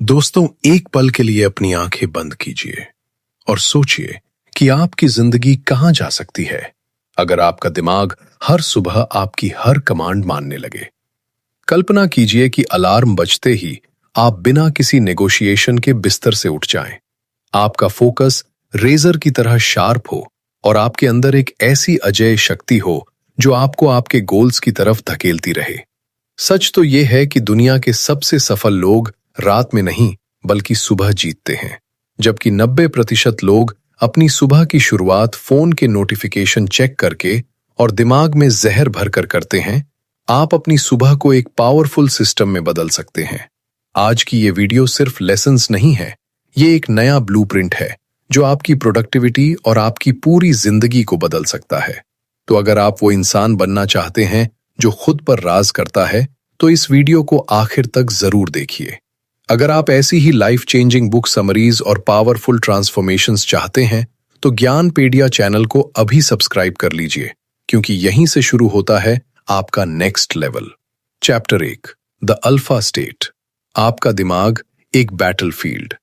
दोस्तों, एक पल के लिए अपनी आंखें बंद कीजिए और सोचिए कि आपकी जिंदगी कहां जा सकती है अगर आपका दिमाग हर सुबह आपकी हर कमांड मानने लगे। कल्पना कीजिए कि अलार्म बजते ही आप बिना किसी नेगोशिएशन के बिस्तर से उठ जाएं। आपका फोकस रेजर की तरह शार्प हो और आपके अंदर एक ऐसी अजेय शक्ति हो जो आपको आपके गोल्स की तरफ धकेलती रहे। सच तो यह है कि दुनिया के सबसे सफल लोग रात में नहीं बल्कि सुबह जीतते हैं, जबकि 90% लोग अपनी सुबह की शुरुआत फोन के नोटिफिकेशन चेक करके और दिमाग में जहर भरकर करते हैं। आप अपनी सुबह को एक पावरफुल सिस्टम में बदल सकते हैं। आज की ये वीडियो सिर्फ लेसन्स नहीं है, ये एक नया ब्लूप्रिंट है जो आपकी प्रोडक्टिविटी और आपकी पूरी जिंदगी को बदल सकता है। तो अगर आप वो इंसान बनना चाहते हैं जो खुद पर राज करता है, तो इस वीडियो को आखिर तक जरूर देखिए। अगर आप ऐसी ही लाइफ चेंजिंग बुक समरीज और पावरफुल ट्रांसफॉर्मेशंस चाहते हैं, तो ज्ञानपेडिया चैनल को अभी सब्सक्राइब कर लीजिए, क्योंकि यहीं से शुरू होता है आपका next level. Chapter 1, the alpha state. आपका दिमाग एक बैटलफील्ड।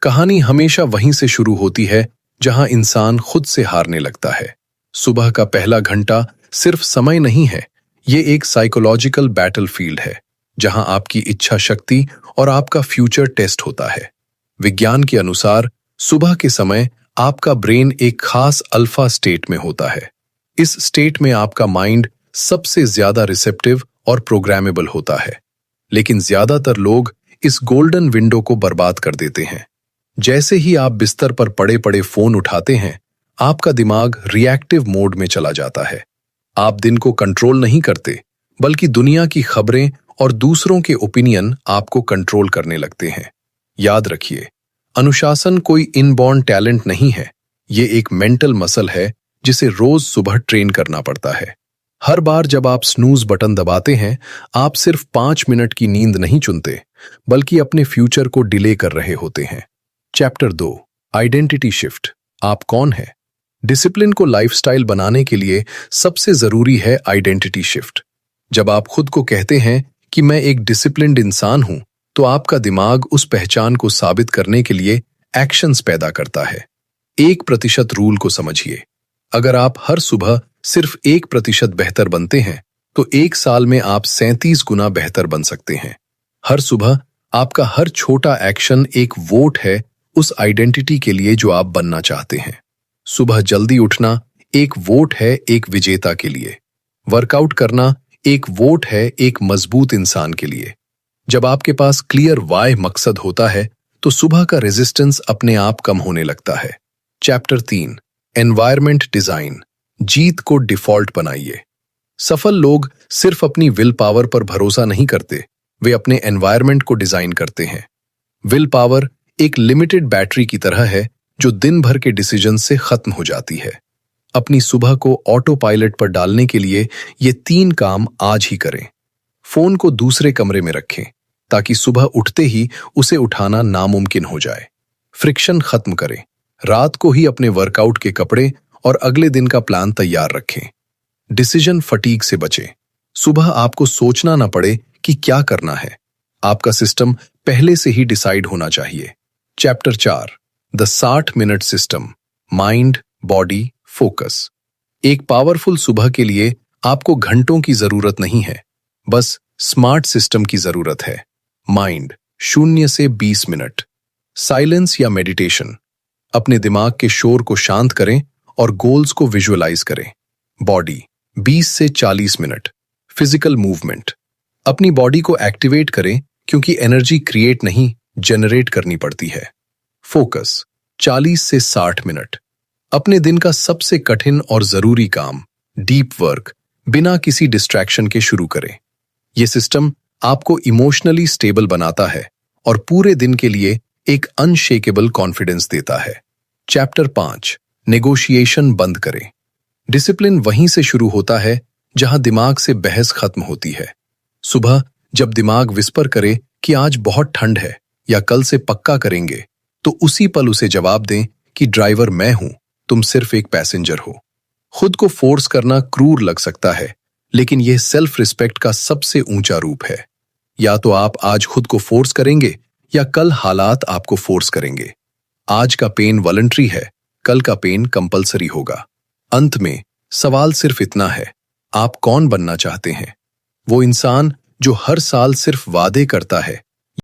कहानी हमेशा वहीं से शुरू होती है जहां इंसान खुद से हारने लगता है। सुबह का पहला घंटा सिर्फ समय नहीं है, ये एक साइकोलॉजिकल बैटलफील्ड है जहां आपकी इच्छा शक्ति और आपका फ्यूचर टेस्ट होता है। विज्ञान के अनुसार सुबह के समय आपका ब्रेन एक खास अल्फा स्टेट में होता है। इस स्टेट में आपका माइंड सबसे ज्यादा रिसेप्टिव और प्रोग्रामेबल होता है, लेकिन ज्यादातर लोग इस गोल्डन विंडो को बर्बाद कर देते हैं। जैसे ही आप बिस्तर पर पड़े पड़े फोन उठाते हैं, आपका दिमाग रिएक्टिव मोड में चला जाता है। आप दिन को कंट्रोल नहीं करते, बल्कि दुनिया की खबरें और दूसरों के ओपिनियन आपको कंट्रोल करने लगते हैं। याद रखिए, अनुशासन कोई इनबॉर्न टैलेंट नहीं है, ये एक मेंटल मसल है जिसे रोज सुबह ट्रेन करना पड़ता है। हर बार जब आप स्नूज बटन दबाते हैं, आप सिर्फ 5 मिनट की नींद नहीं चुनते, बल्कि अपने फ्यूचर को डिले कर रहे होते हैं। Chapter 2, identity shift. आप कौन है? डिसिप्लिन को लाइफस्टाइल बनाने के लिए सबसे जरूरी है आइडेंटिटी शिफ्ट। जब आप खुद को कहते हैं कि मैं एक डिसिप्लिन्ड इंसान हूं, तो आपका दिमाग उस पहचान को साबित करने के लिए एक्शंस पैदा करता है। 1% रूल को समझिए। अगर आप हर सुबह सिर्फ 1% बेहतर बनते हैं, तो 1 साल में आप 37 गुना बेहतर बन सकते हैं। हर सुबह आपका हर छोटा एक्शन एक वोट है उस आइडेंटिटी के लिए जो आप बनना चाहते हैं। सुबह जल्दी उठना एक वोट है एक विजेता के लिए। वर्कआउट करना एक वोट है एक मजबूत इंसान के लिए। जब आपके पास क्लियर वाई मकसद होता है, तो सुबह का रेजिस्टेंस अपने आप कम होने लगता है। Chapter 3, environment design. जीत को डिफॉल्ट बनाइए। सफल लोग सिर्फ अपनी विल पावर पर भरोसा नहीं करते, वे अपने एनवायरनमेंट को डिजाइन करते हैं। विल पावर एक लिमिटेड बैटरी की तरह है जो दिन भर के डिसीजन से खत्म हो जाती है। अपनी सुबह को ऑटो पायलट पर डालने के लिए ये 3 काम आज ही करें। फोन को दूसरे कमरे में रखें ताकि सुबह उठते ही उसे उठाना नामुमकिन हो जाए। फ्रिक्शन खत्म करें। रात को ही अपने वर्कआउट के कपड़े और अगले दिन का प्लान तैयार रखें। डिसीजन फटीग से बचें। सुबह आपको सोचना ना पड़े कि क्या करना है। आपका सिस्टम पहले से ही डिसाइड होना चाहिए। Chapter 4, the 60 minute system. Mind, body, focus. एक पावरफुल सुबह के लिए आपको घंटों की जरूरत नहीं है, बस स्मार्ट सिस्टम की जरूरत है। माइंड, 0 से 20 मिनट। साइलेंस या मेडिटेशन। अपने दिमाग के शोर को शांत करें और गोल्स को विजुअलाइज करें। बॉडी, 20 से 40 मिनट। Physical movement. अपनी बॉडी को एक्टिवेट करें, क्योंकि एनर्जी क्रिएट नहीं जनरेट करनी पड़ती है। फोकस, 40 से 60 मिनट। अपने दिन का सबसे कठिन और जरूरी काम, डीप वर्क, बिना किसी डिस्ट्रैक्शन के शुरू करें। यह सिस्टम आपको इमोशनली स्टेबल बनाता है और पूरे दिन के लिए एक अनशेकेबल कॉन्फिडेंस देता है। चैप्टर 5, नेगोशिएशन बंद करें। डिसिप्लिन वहीं से शुरू होता है जहां दिमाग से बहस खत्म होती है। सुबह जब दिमाग विस्पर करे कि आज बहुत ठंड है या कल से पक्का करेंगे, तो उसी पल उसे जवाब दें कि ड्राइवर मैं हूं, तुम सिर्फ एक पैसेंजर हो। खुद को फोर्स करना क्रूर लग सकता है, लेकिन यह सेल्फ रिस्पेक्ट का सबसे ऊंचा रूप है। या तो आप आज खुद को फोर्स करेंगे या कल हालात आपको फोर्स करेंगे? आज का पेन वॉलंटरी है, कल का पेन कंपलसरी होगा। अंत में सवाल सिर्फ इतना है, आप कौन बनना चाहते हैं? वो इंसान जो हर साल सिर्फ वादे करता है